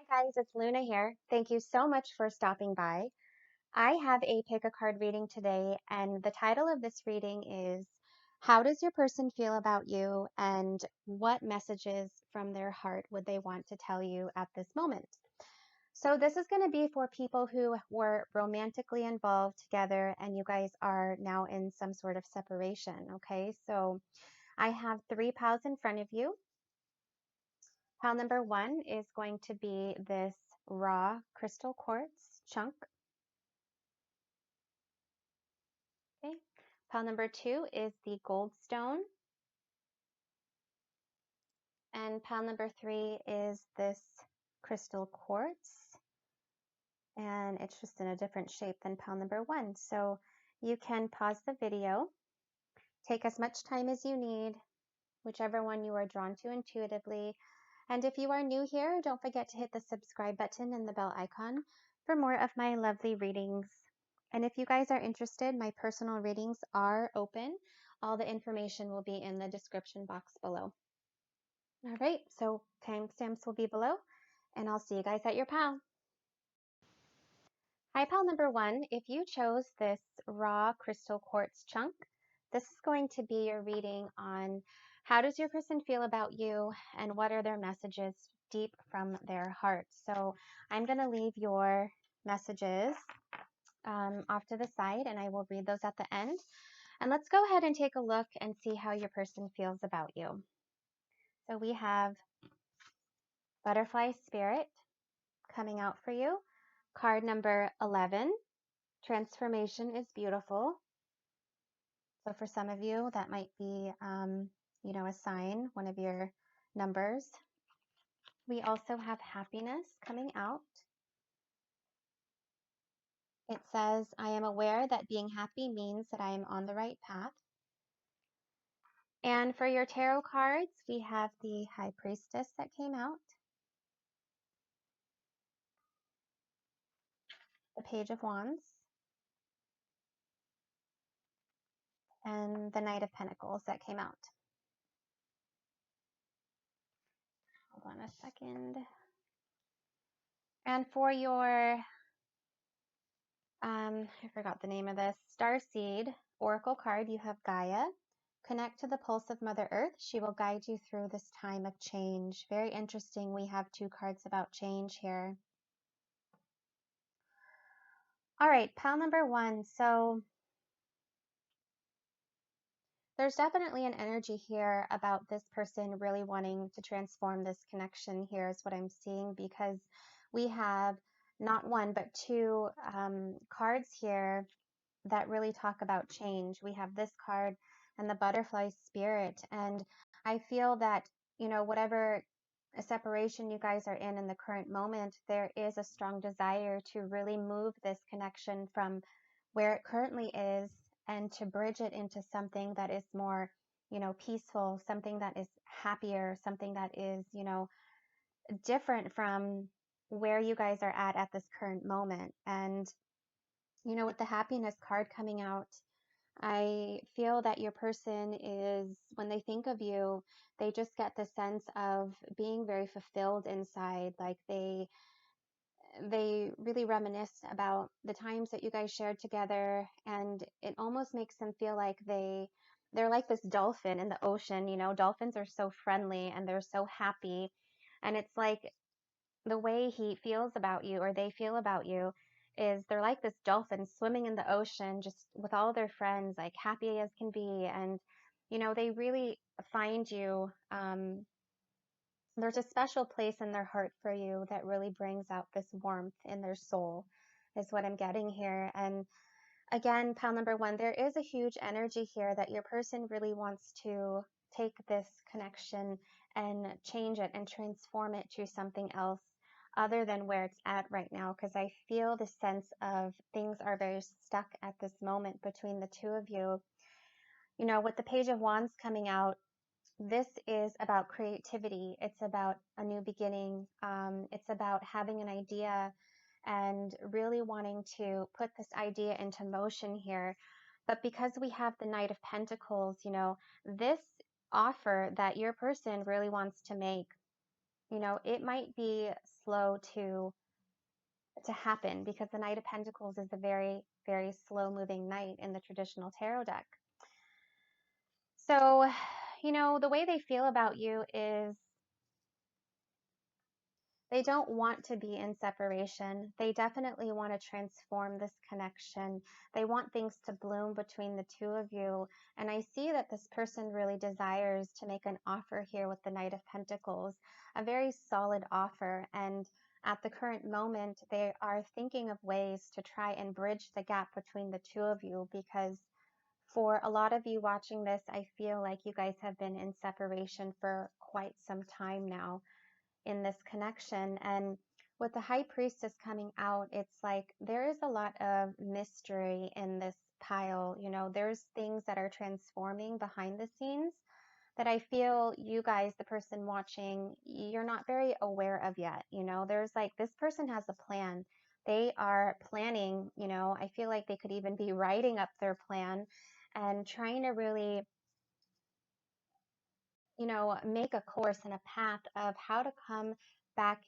Hi guys, it's Luna here. Thank you so much for stopping by. I have a pick a card reading today, and the title of this reading is How Does Your Person Feel About You, and what messages from their heart would they want to tell you at this moment? So, this is going to be for people who were romantically involved together and you guys are now in some sort of separation. Okay, so I have three piles in front of you. Pile number one is going to be this raw crystal quartz chunk. Okay. Pile number two is the goldstone. And pile number three is this crystal quartz. And it's just in a different shape than pile number one. So you can pause the video, take as much time as you need, whichever one you are drawn to intuitively. And if you are new here, don't forget to hit the subscribe button and the bell icon for more of my lovely readings. And if you guys are interested, my personal readings are open. All the information will be in the description box below. All right, so timestamps will be below, and I'll see you guys at your pile. Hi, pile number one. If you chose this raw crystal quartz chunk, this is going to be your reading on how does your person feel about you and what are their messages deep from their heart. So I'm going to leave your messages off to the side and I will read those at the end. And let's go ahead and take a look and see how your person feels about you. So we have Butterfly Spirit coming out for you. Card number 11, Transformation is Beautiful. So for some of you, that might be, a sign, one of your numbers. We also have Happiness coming out. It says, I am aware that being happy means that I am on the right path. And for your tarot cards, we have the High Priestess that came out, the Page of Wands, and the Knight of Pentacles that came out. Hold on a second. And for your, I forgot the name of this, Starseed Oracle card, you have Gaia. Connect to the pulse of Mother Earth. She will guide you through this time of change. Very interesting. We have two cards about change here. All right, pile number one. So there's definitely an energy here about this person really wanting to transform this connection here is what I'm seeing, because we have not one, but two cards here that really talk about change. We have this card and the Butterfly Spirit. And I feel that, whatever separation you guys are in the current moment, there is a strong desire to really move this connection from where it currently is and to bridge it into something that is more, peaceful, something that is happier, something that is, different from where you guys are at this current moment. And with the happiness card coming out, I feel that your person is, when they think of you, they just get the sense of being very fulfilled inside. Like they really reminisce about the times that you guys shared together, and it almost makes them feel like they're like this dolphin in the ocean. Dolphins are so friendly and they're so happy, and it's like the way he feels about you or they feel about you is they're like this dolphin swimming in the ocean just with all their friends, like happy as can be. And they really find you, there's a special place in their heart for you that really brings out this warmth in their soul is what I'm getting here. And again, pile number one, there is a huge energy here that your person really wants to take this connection and change it and transform it to something else other than where it's at right now, because I feel the sense of things are very stuck at this moment between the two of you. With the Page of Wands coming out, this is about creativity. It's about a new beginning. It's about having an idea and really wanting to put this idea into motion here. But because we have the Knight of Pentacles, this offer that your person really wants to make, you know, it might be slow to happen because the Knight of Pentacles is a very, very slow moving knight in the traditional tarot deck. So, you know, the way they feel about you is they don't want to be in separation. They definitely want to transform this connection. They want things to bloom between the two of you. And I see that this person really desires to make an offer here with the Knight of Pentacles, a very solid offer. And at the current moment, they are thinking of ways to try and bridge the gap between the two of you, because for a lot of you watching this, I feel like you guys have been in separation for quite some time now in this connection. And with the High Priestess coming out, it's like there is a lot of mystery in this pile. You know, there's things that are transforming behind the scenes that I feel you guys, the person watching, you're not very aware of yet. You know, there's like this person has a plan. They are planning, you know, I feel like they could even be writing up their plan and trying to really, you know, make a course and a path of how to come back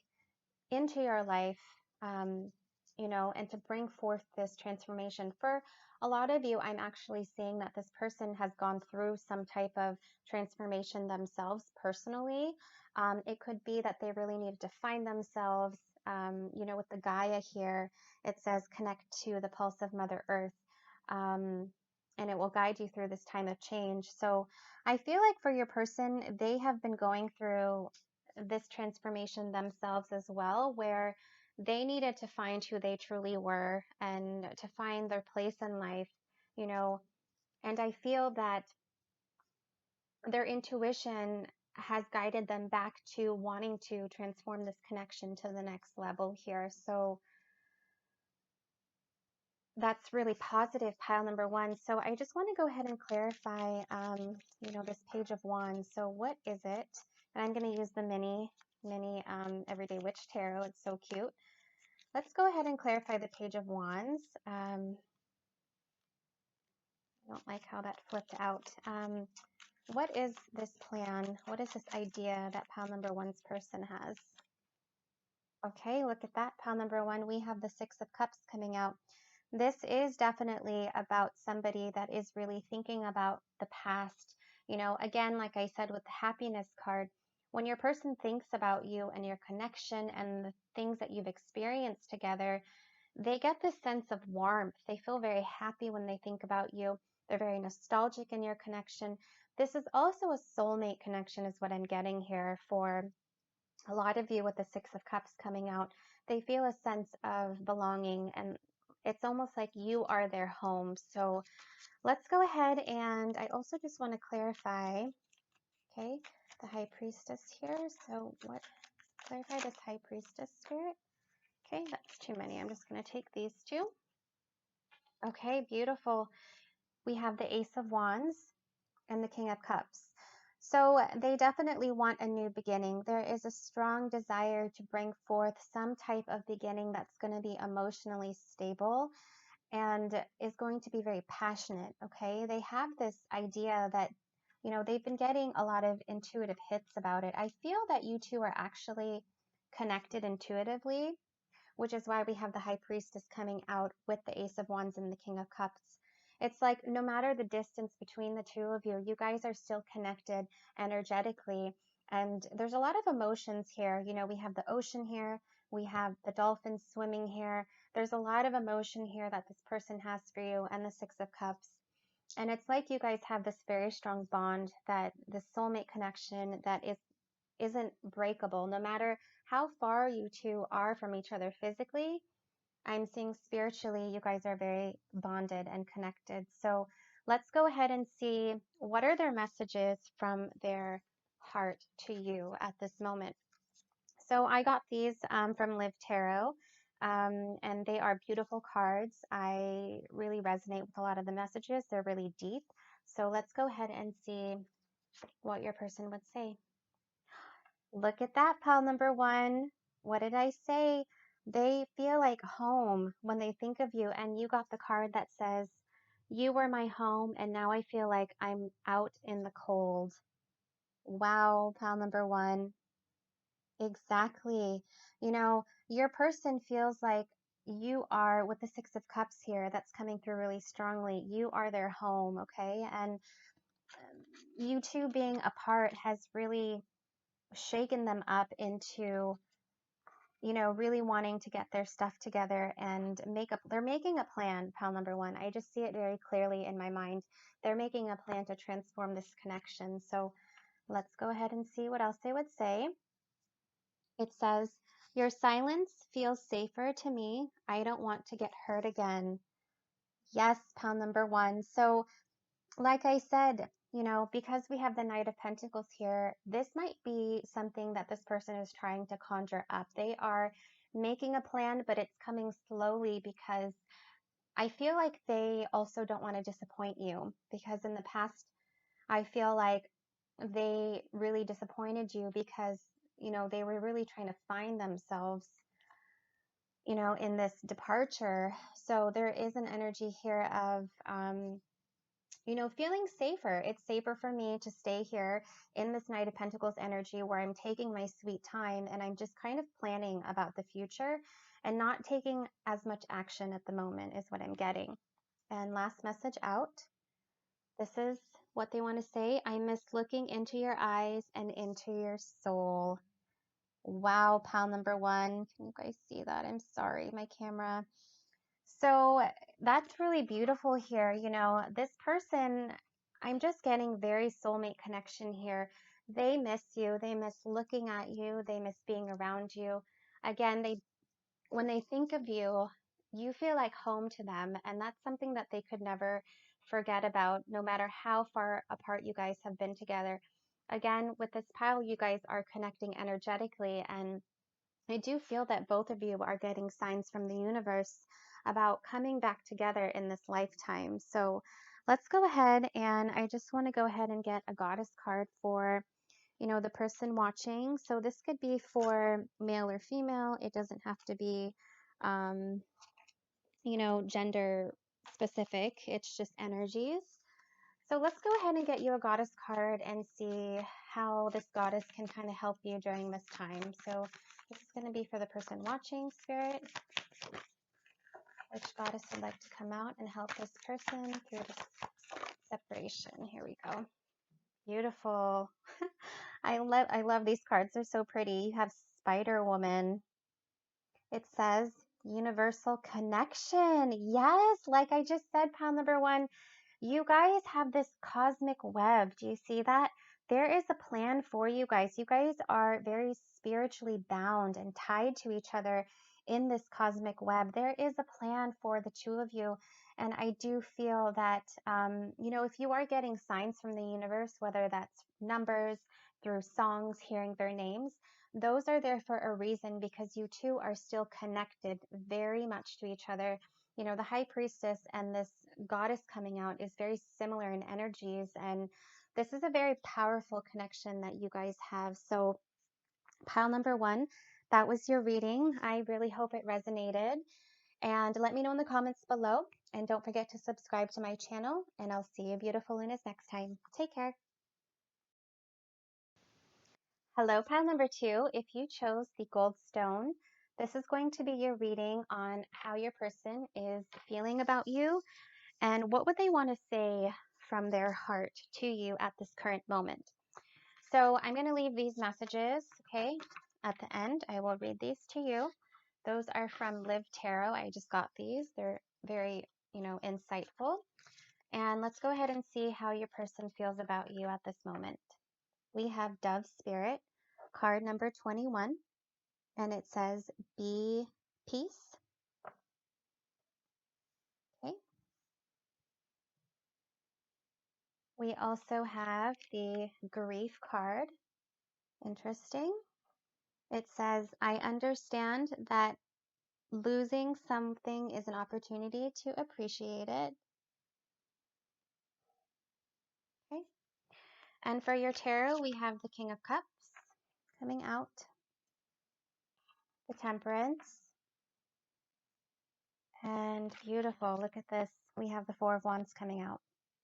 into your life, um, you know, and to bring forth this transformation. For a lot of you, I'm actually seeing that this person has gone through some type of transformation themselves personally. It could be that they really needed to find themselves. You know, with the Gaia here, it says connect to the pulse of Mother Earth. Um, and it will guide you through this time of change. So I feel like for your person, they have been going through this transformation themselves as well, where they needed to find who they truly were and to find their place in life, you know. And I feel that their intuition has guided them back to wanting to transform this connection to the next level here. So that's really positive, pile number one. So I just want to go ahead and clarify, you know, this Page of Wands. So what is it? And I'm going to use the mini Everyday Witch Tarot. It's so cute. Let's go ahead and clarify the Page of Wands. I don't like how that flipped out. What is this plan? What is this idea that pile number one's person has? Okay, look at that. Pile number one, we have the Six of Cups coming out. This is definitely about somebody that is really thinking about the past. You know, again, like I said with the happiness card, when your person thinks about you and your connection and the things that you've experienced together, they get this sense of warmth. They feel very happy when they think about you. They're very nostalgic in your connection. This is also a soulmate connection, is what I'm getting here for a lot of you with the Six of Cups coming out. They feel a sense of belonging, and it's almost like you are their home. So let's go ahead, and I also just want to clarify, okay, the High Priestess here. So what, clarify this High Priestess spirit. Okay, that's too many. I'm just going to take these two. Okay, beautiful. We have the Ace of Wands and the King of Cups. So they definitely want a new beginning. There is a strong desire to bring forth some type of beginning that's going to be emotionally stable and is going to be very passionate. Okay, they have this idea that, you know, they've been getting a lot of intuitive hits about it. I feel that you two are actually connected intuitively, which is why we have the High Priestess coming out with the Ace of Wands and the King of Cups. It's like no matter the distance between the two of you, you guys are still connected energetically. And there's a lot of emotions here. You know, we have the ocean here, we have the dolphins swimming here. There's a lot of emotion here that this person has for you, and the Six of Cups. And it's like you guys have this very strong bond, that the soulmate connection that isn't breakable. No matter how far you two are from each other physically, I'm seeing spiritually you guys are very bonded and connected. So let's go ahead and see what are their messages from their heart to you at this moment. So I got these from Live Tarot, and they are beautiful cards. I really resonate with a lot of the messages. They're really deep. So let's go ahead and see what your person would say. Look at that, pile number one. What did I say? They feel like home when they think of you. And you got the card that says, you were my home, and now I feel like I'm out in the cold. Wow, pile number one. Exactly. You know, your person feels like you are, with the Six of Cups here, that's coming through really strongly. You are their home, okay? And you two being apart has really shaken them up into, really wanting to get their stuff together and they're making a plan, pal number one. I just see it very clearly in my mind. They're making a plan to transform this connection. So let's go ahead and see what else they would say. It says, your silence feels safer to me. I don't want to get hurt again. Yes, pal number one. So like I said, because we have the Knight of Pentacles here, this might be something that this person is trying to conjure up. They are making a plan, but it's coming slowly because I feel like they also don't want to disappoint you, because in the past, I feel like they really disappointed you because, they were really trying to find themselves, in this departure. So there is an energy here of, feeling safer. It's safer for me to stay here in this Knight of Pentacles energy where I'm taking my sweet time and I'm just kind of planning about the future and not taking as much action at the moment is what I'm getting. And last message out. This is what they want to say. I miss looking into your eyes and into your soul. Wow, pal number one. Can you guys see that? I'm sorry, my camera. So that's really beautiful here. This person, I'm just getting very soulmate connection here. They miss you. They miss looking at you. They miss being around you. Again, when they think of you, you feel like home to them. And that's something that they could never forget about, no matter how far apart you guys have been together. Again, with this pile, you guys are connecting energetically, and I do feel that both of you are getting signs from the universe about coming back together in this lifetime. So let's go ahead, and I just want to go ahead and get a goddess card for, the person watching. So this could be for male or female. It doesn't have to be, um, gender specific. It's just energies. So let's go ahead and get you a goddess card and see how this goddess can kind of help you during this time. So this is going to be for the person watching, Spirit. Which goddess would like to come out and help this person through this separation? Here we go. Beautiful. I love these cards. They're so pretty. You have Spider Woman. It says universal connection. Yes, like I just said, pal number one, you guys have this cosmic web. Do you see that? There is a plan for you guys. You guys are very spiritually bound and tied to each other in this cosmic web. There is a plan for the two of you. And I do feel that, if you are getting signs from the universe, whether that's numbers, through songs, hearing their names, those are there for a reason, because you two are still connected very much to each other. The high priestess and this goddess coming out is very similar in energies, and this is a very powerful connection that you guys have. So pile number one, that was your reading. I really hope it resonated, and let me know in the comments below, and don't forget to subscribe to my channel, and I'll see you beautiful Lunas next time. Take care. Hello, pile number two. If you chose the Goldstone, this is going to be your reading on how your person is feeling about you and what would they want to say from their heart to you at this current moment. So I'm going to leave these messages, okay, at the end. I will read these to you. Those are from Live Tarot. I just got these. They're very, insightful. And let's go ahead and see how your person feels about you at this moment. We have Dove Spirit, card number 21, and it says, be peace. Okay. We also have the Grief card. Interesting. It says, I understand that losing something is an opportunity to appreciate it. Okay. And for your tarot, we have the King of Cups coming out, the Temperance, and beautiful. Look at this. We have the Four of Wands coming out.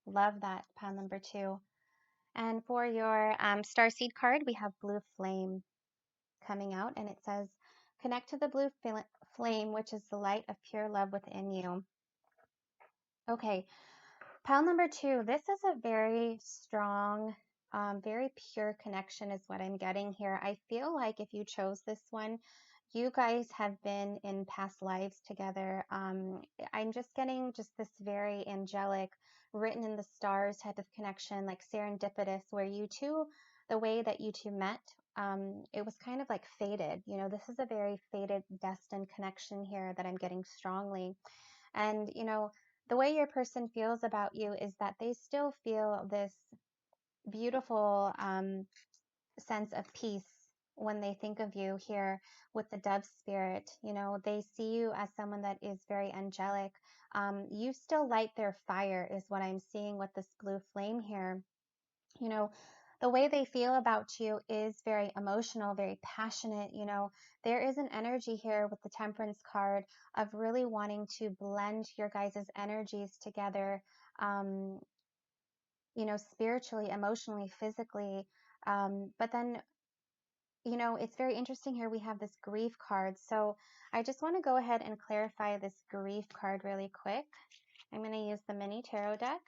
Love that, pile number two. And for your Starseed card, we have Blue Flame coming out, and it says, connect to the blue flame, which is the light of pure love within you. Okay, pile number 2, this is a very strong, very pure connection is what I'm getting here. I feel like if you chose this one, you guys have been in past lives together. I'm just getting just this very angelic, written in the stars type of connection, like serendipitous, where you two, the way that you two met, it was kind of like fated. You know, this is a very fated, destined connection here that I'm getting strongly. And, you know, the way your person feels about you is that they still feel this beautiful sense of peace when they think of you here with the dove spirit. You know, they see you as someone that is very angelic. You still light their fire is what I'm seeing with this blue flame here. You know, the way they feel about you is very emotional, very passionate. You know, there is an energy here with the Temperance card of really wanting to blend your guys' energies together, um, you know, spiritually, emotionally, physically. But then, you know, it's very interesting here. We have this grief card. So I just want to go ahead and clarify this grief card really quick. I'm going to use the mini tarot deck.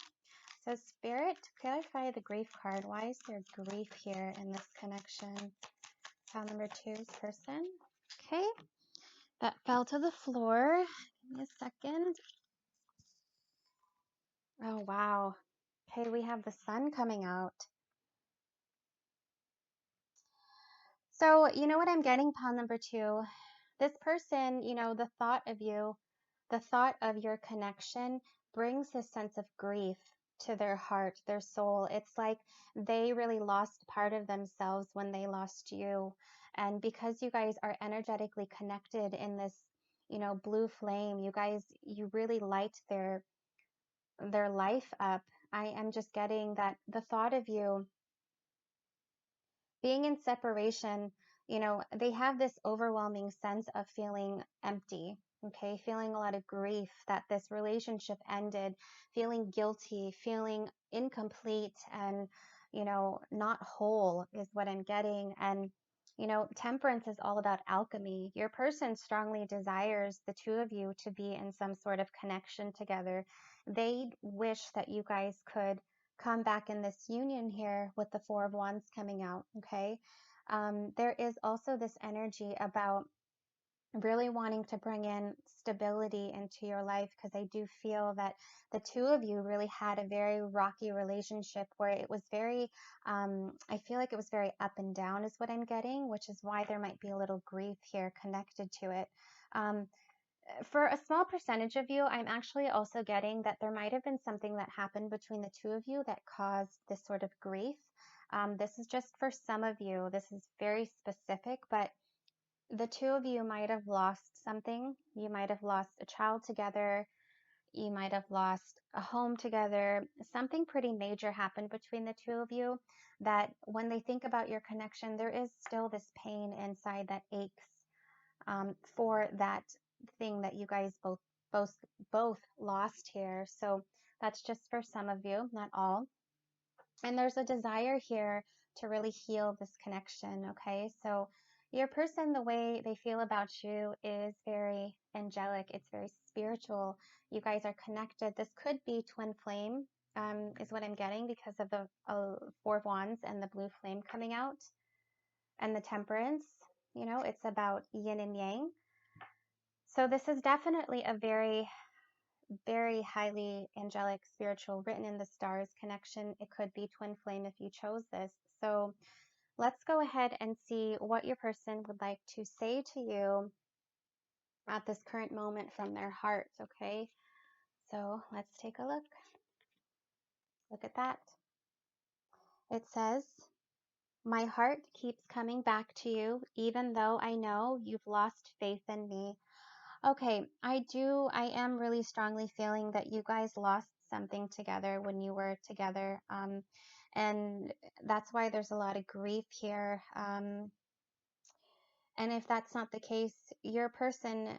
So Spirit, clarify the grief card. Why is there grief here in this connection? Pile number 2's person. Okay, that fell to the floor. Give me a second. Oh, wow. Okay, we have the sun coming out. So, you know what I'm getting, pile number 2? This person, you know, the thought of you, the thought of your connection brings this sense of grief to their heart, their soul. It's like they really lost part of themselves when they lost you. And because you guys are energetically connected in this, you know, blue flame, you guys, you really light their life up. I am just getting that the thought of you being in separation, you know, they have this overwhelming sense of feeling empty, okay, feeling a lot of grief that this relationship ended, feeling guilty, feeling incomplete and, you know, not whole is what I'm getting. And, you know, temperance is all about alchemy. Your person strongly desires the two of you to be in some sort of connection together. They wish that you guys could come back in this union here with the Four of Wands coming out, okay? There is also this energy about really wanting to bring in stability into your life because I do feel that the two of you really had a very rocky relationship where it was very, I feel like it was very up and down is what I'm getting, which is why there might be a little grief here connected to it. Um, for a small percentage of you, I'm actually also getting that there might have been something that happened between the two of you that caused this sort of grief. This is just for some of you. This is very specific, but the two of you might have lost something. You might have lost a child together. You might have lost a home together. Something pretty major happened between the two of you that when they think about your connection, there is still this pain inside that aches for that thing that you guys both both lost here. So that's just for some of you, not all. And there's a desire here to really heal this connection. Okay, so your person, the way they feel about you is very angelic. It's very spiritual. You guys are connected. This could be twin flame, is what I'm getting because of the Four of Wands and the blue flame coming out and the Temperance. You know, it's about yin and yang. So this is definitely a very, very highly angelic, spiritual, written in the stars connection. It could be twin flame if you chose this. So let's go ahead and see what your person would like to say to you at this current moment from their heart, okay? So let's take a look. Look at that. It says, my heart keeps coming back to you, even though I know you've lost faith in me. Okay, I am really strongly feeling that you guys lost something together when you were together. And that's why there's a lot of grief here. And if that's not the case, your person,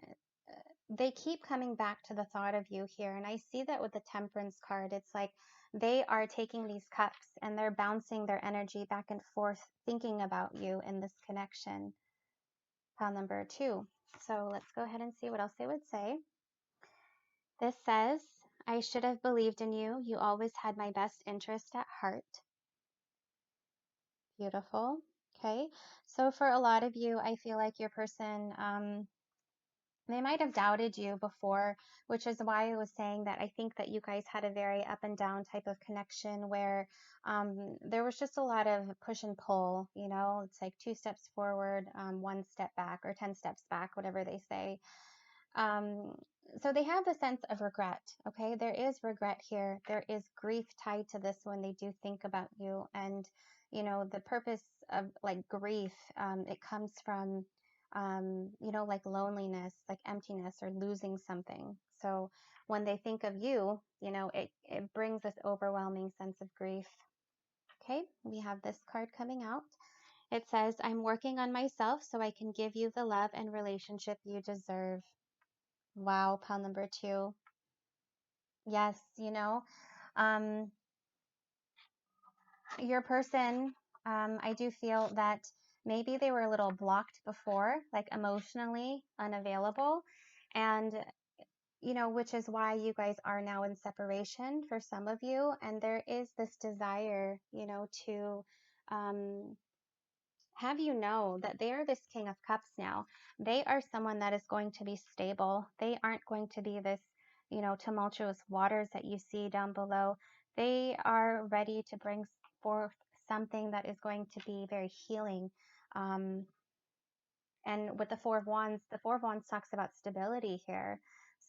they keep coming back to the thought of you here. And I see that with the Temperance card. It's like they are taking these cups and they're bouncing their energy back and forth, thinking about you in this connection. pile number 2. So let's go ahead and see what else they would say. This says, I should have believed in you. You always had my best interest at heart. Beautiful. Okay. So for a lot of you, I feel like your person, they might have doubted you before, which is why I was saying that I think that you guys had a very up and down type of connection where there was just a lot of push and pull, you know, it's like 2 steps forward, 1 step back, or 10 steps back, whatever they say. Um, so they have the sense of regret. Okay. There is regret here. There is grief tied to this when they do think about you. And, you know, the purpose of like grief, it comes from, you know, like loneliness, like emptiness or losing something. So when they think of you, you know, it brings this overwhelming sense of grief. Okay. We have this card coming out. It says, I'm working on myself so I can give you the love and relationship you deserve. Wow, pile number 2. Yes, you know, um, your person, I do feel that maybe they were a little blocked before, like emotionally unavailable. And, you know, which is why you guys are now in separation for some of you. And there is this desire, you know, to, um, have you know that they are this King of Cups now. They are someone that is going to be stable. They aren't going to be this, you know, tumultuous waters that you see down below. They are ready to bring forth something that is going to be very healing. Um, and with the Four of Wands talks about stability here.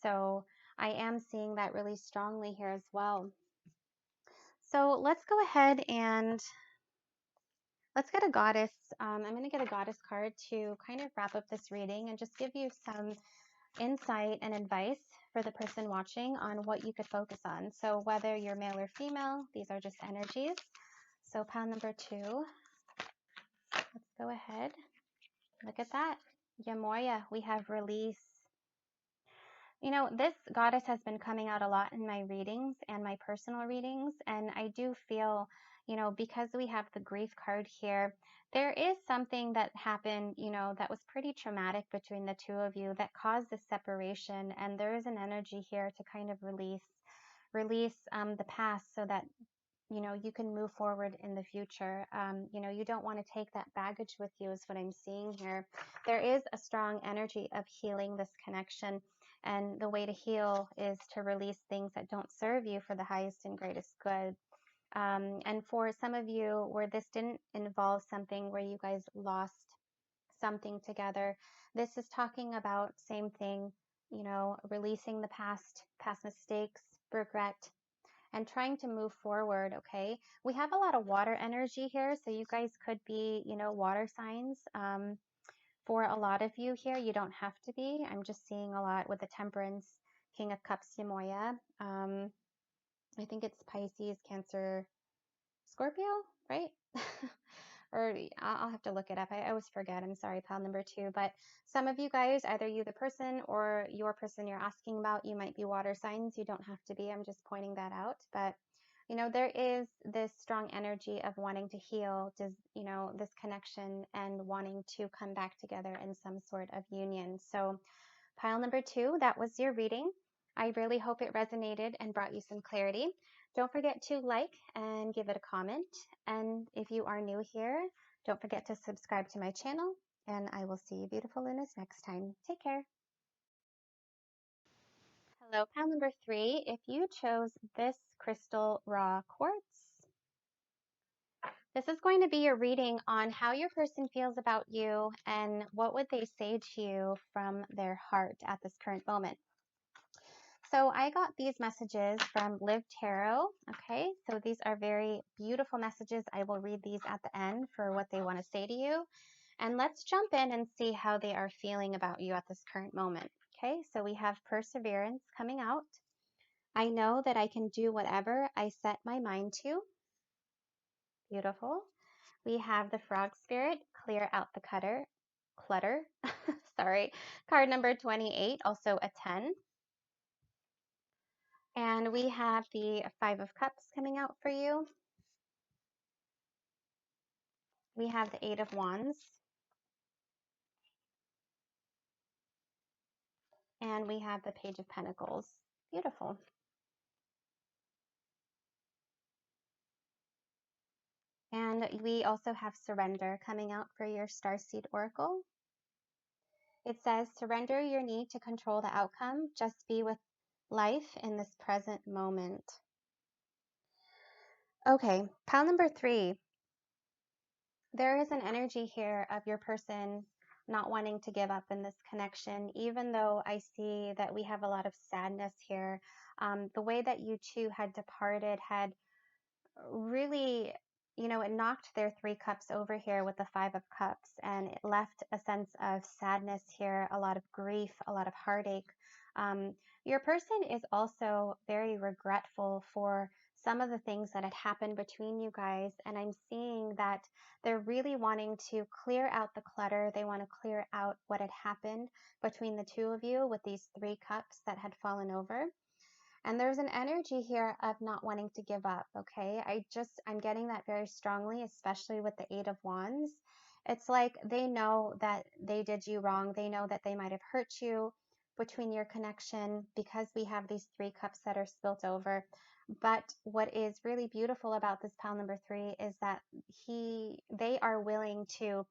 So I am seeing that really strongly here as well. So let's go ahead and let's get a goddess. I'm going to get a goddess card to kind of wrap up this reading and just give you some insight and advice for the person watching on what you could focus on. So whether you're male or female, these are just energies. So pile number 2, let's go ahead. Look at that. Yamoya, we have release. You know, this goddess has been coming out a lot in my readings and my personal readings. And I do feel, you know, because we have the grief card here, there is something that happened, you know, that was pretty traumatic between the two of you that caused this separation. And there is an energy here to kind of release the past so that, you know, you can move forward in the future. You know, you don't want to take that baggage with you is what I'm seeing here. There is a strong energy of healing this connection. And the way to heal is to release things that don't serve you for the highest and greatest good. And for some of you where this didn't involve something where you guys lost something together, this is talking about same thing, you know, releasing the past mistakes, regret, and trying to move forward. Okay. We have a lot of water energy here. So you guys could be, you know, water signs. For a lot of you here, you don't have to be. I'm just seeing a lot with the Temperance, King of Cups, Yamoya. I think it's Pisces, Cancer, Scorpio, right? Or I'll have to look it up. I always forget. I'm sorry, pile number 2. But some of you guys, either you, the person, or your person you're asking about, you might be water signs. You don't have to be. I'm just pointing that out. But, you know, there is this strong energy of wanting to heal, you know, this connection and wanting to come back together in some sort of union. So, pile number 2, that was your reading. I really hope it resonated and brought you some clarity. Don't forget to like and give it a comment. And if you are new here, don't forget to subscribe to my channel. And I will see you beautiful Lunas next time. Take care. Hello, pile number 3. If you chose this crystal raw quartz, this is going to be your reading on how your person feels about you and what would they say to you from their heart at this current moment. So I got these messages from Live Tarot. Okay, so these are very beautiful messages. I will read these at the end for what they want to say to you. And let's jump in and see how they are feeling about you at this current moment. Okay, so we have Perseverance coming out. I know that I can do whatever I set my mind to. Beautiful. We have the Frog Spirit, clear out the clutter. Sorry. Card number 28, also a 10. And we have the 5 of Cups coming out for you. We have the 8 of Wands. And we have the Page of Pentacles. Beautiful. And we also have surrender coming out for your Starseed Oracle. It says, surrender your need to control the outcome. Just be with life in this present moment. Okay, pile number 3. There is an energy here of your person not wanting to give up in this connection, even though I see that we have a lot of sadness here. The way that you two had departed had really, it knocked their 3 cups over here with the 5 of Cups, and it left a sense of sadness here, a lot of grief, a lot of heartache. Um, your person is also very regretful for some of the things that had happened between you guys, and I'm seeing that they're really wanting to clear out the clutter. They want to clear out what had happened between the two of you with these 3 cups that had fallen over. And there's an energy here of not wanting to give up, okay? I'm getting that very strongly, especially with the 8 of Wands. It's like they know that they did you wrong. They know that they might have hurt you between your connection because we have these 3 cups that are spilt over. But what is really beautiful about this pile number 3 is that they are willing to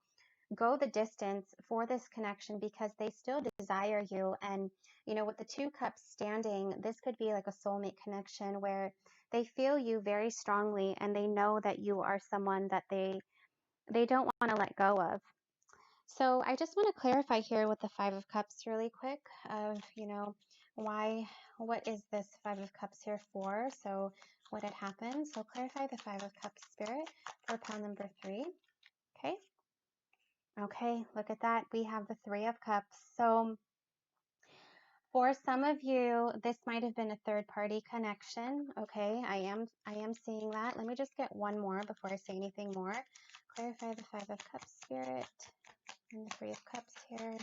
go the distance for this connection because they still desire you. And, with the 2 cups standing, this could be like a soulmate connection where they feel you very strongly and they know that you are someone that they don't want to let go of. So I just want to clarify here with the 5 of Cups really quick of, what is this 5 of Cups here for? So what had happened? So clarify the 5 of Cups, Spirit, for pile number 3. Okay. Okay, look at that. We have the 3 of Cups. So for some of you, this might have been a third party connection. Okay, I am seeing that. Let me just get one more before I say anything more. Clarify the 5 of Cups, Spirit, and the 3 of Cups here.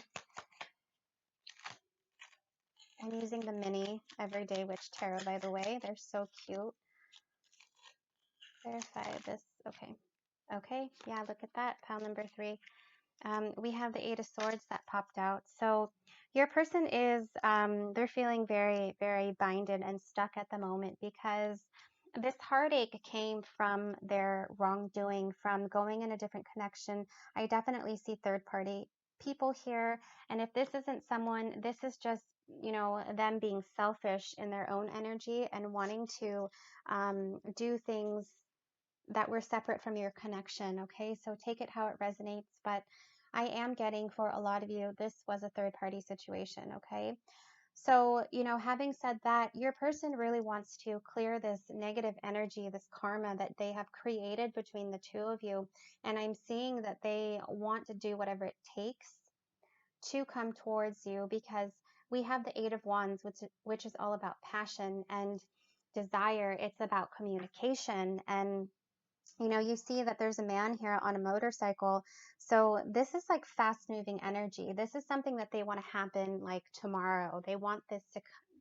I'm using the mini Everyday Witch Tarot, by the way. They're so cute. Clarify this. Okay. Okay, yeah, look at that. Pile number 3. We have the 8 of Swords that popped out. So your person is, they're feeling very, very binded and stuck at the moment because this heartache came from their wrongdoing, from going in a different connection. I definitely see third party people here. And if this isn't someone, this is just, them being selfish in their own energy and wanting to do things that were separate from your connection. Okay, so take it how it resonates, but I am getting, for a lot of you, this was a third party situation. Okay, so having said that, your person really wants to clear this negative energy, this karma that they have created between the two of you, and I'm seeing that they want to do whatever it takes to come towards you because we have the 8 of Wands, which is all about passion and desire. It's about communication, and you see that there's a man here on a motorcycle. So this is like fast moving energy. This is something that they want to happen like tomorrow. They want this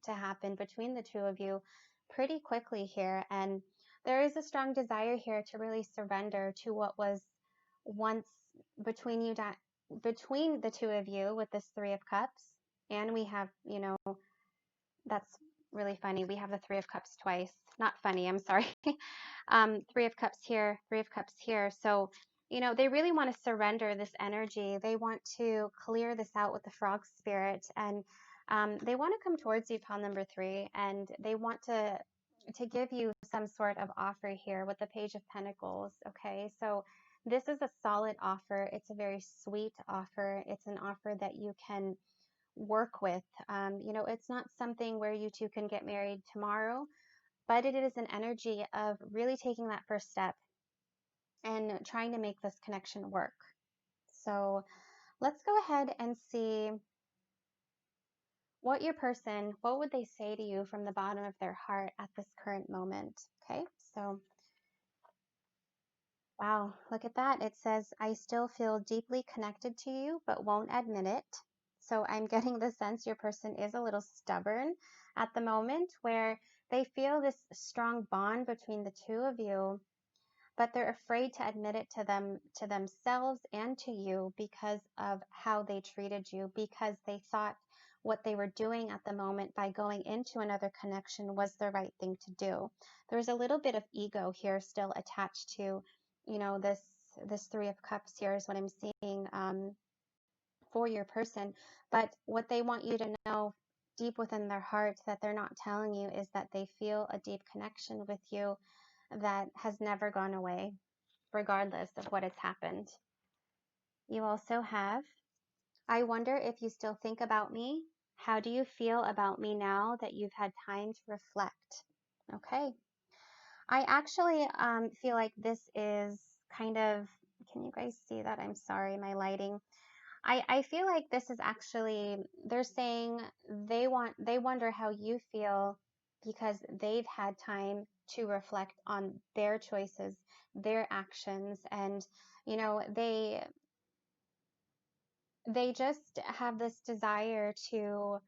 to happen between the two of you pretty quickly here. And there is a strong desire here to really surrender to what was once between between the two of you with this 3 of Cups. And we have, that's really funny. We have the 3 of Cups twice. Not funny, I'm sorry. 3 of Cups here, 3 of Cups here. So, they really want to surrender this energy. They want to clear this out with the frog spirit, and they want to come towards you, pile number 3, and they want to give you some sort of offer here with the Page of Pentacles. Okay, so this is a solid offer. It's a very sweet offer. It's an offer that you can work with. It's not something where you two can get married tomorrow, but it is an energy of really taking that first step and trying to make this connection work. So let's go ahead and see what would they say to you from the bottom of their heart at this current moment? Okay, so wow, look at that. It says, I still feel deeply connected to you, but won't admit it. So I'm getting the sense your person is a little stubborn at the moment where they feel this strong bond between the two of you, but they're afraid to admit it to themselves and to you because of how they treated you, because they thought what they were doing at the moment by going into another connection was the right thing to do. There's a little bit of ego here still attached to, you know, this Three of Cups here is what I'm seeing for your person. But what they want you to know deep within their heart that they're not telling you is that they feel a deep connection with you that has never gone away, regardless of what has happened. You also have, I wonder if you still think about me. How do you feel about me now that you've had time to reflect? Okay. I actually feel like this is kind of, can you guys see that? I'm sorry, my lighting. I feel like this is actually, they're saying they wonder how you feel because they've had time to reflect on their choices, their actions, and, you know, they just have this desire to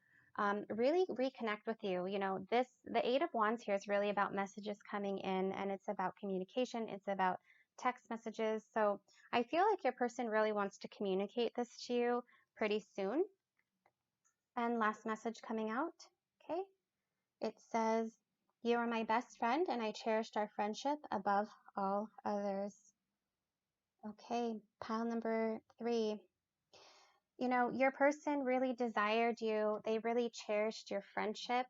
really reconnect with you. You know, the Eight of Wands here is really about messages coming in, and it's about communication. It's about text messages. So I feel like your person really wants to communicate this to you pretty soon. And last message coming out. Okay. It says, you are my best friend and I cherished our friendship above all others. Okay. Pile number 3. You know, your person really desired you. They really cherished your friendship.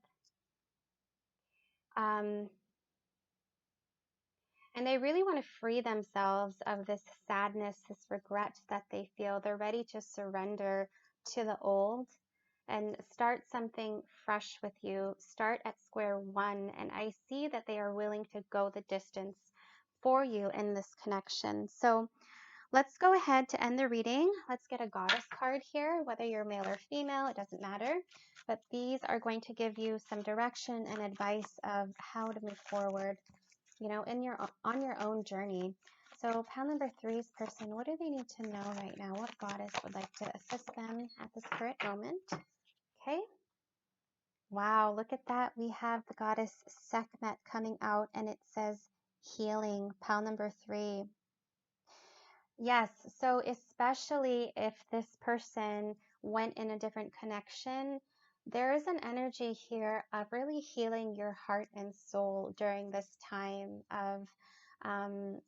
And they really want to free themselves of this sadness, this regret that they feel. They're ready to surrender to the old and start something fresh with you. Start at square one. And I see that they are willing to go the distance for you in this connection. So let's go ahead to end the reading. Let's get a goddess card here, whether you're male or female, it doesn't matter. But these are going to give you some direction and advice of how to move forward, you know, on your own journey. So pile number 3's person, what do they need to know right now? What goddess would like to assist them at this current moment? Okay. Wow, look at that. We have the goddess Sekhmet coming out and it says healing, pile number 3. Yes, so especially if this person went in a different connection, there is an energy here of really healing your heart and soul during this time of,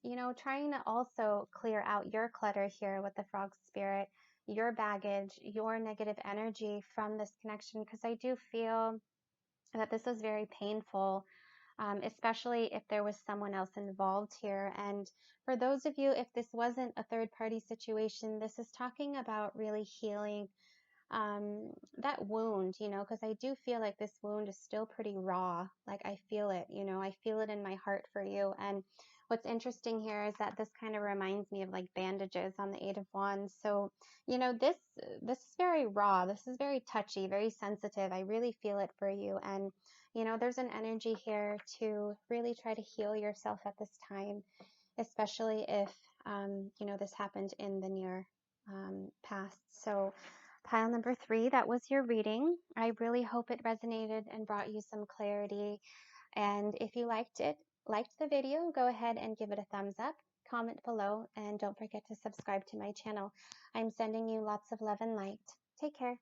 you know, trying to also clear out your clutter here with the frog spirit, your baggage, your negative energy from this connection, because I do feel that this is very painful, especially if there was someone else involved here. And for those of you, if this wasn't a third party situation, this is talking about really healing that wound, you know, because I do feel like this wound is still pretty raw. Like I feel it, you know, I feel it in my heart for you. And what's interesting here is that this kind of reminds me of like bandages on the Eight of Wands. So, you know, this is very raw. This is very touchy, very sensitive. I really feel it for you. And, you know, there's an energy here to really try to heal yourself at this time, especially if, you know, this happened in the near past. So, pile number 3, that was your reading. I really hope it resonated and brought you some clarity. And if you liked the video, go ahead and give it a thumbs up, comment below, and don't forget to subscribe to my channel. I'm sending you lots of love and light. Take care.